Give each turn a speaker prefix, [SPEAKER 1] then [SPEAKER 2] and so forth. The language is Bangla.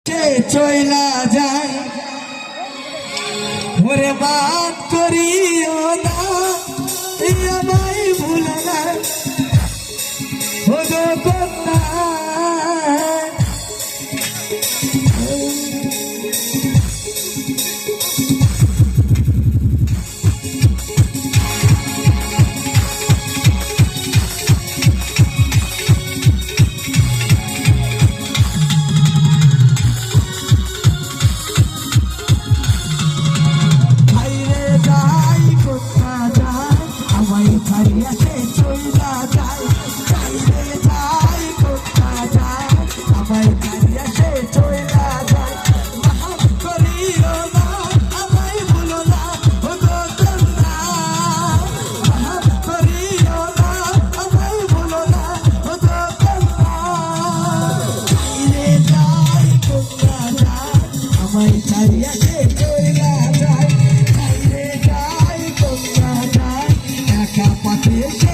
[SPEAKER 1] চইলা যায় ওরে বাদ করিও না আমায় ভুলো না ও গো কন্যা Yeah.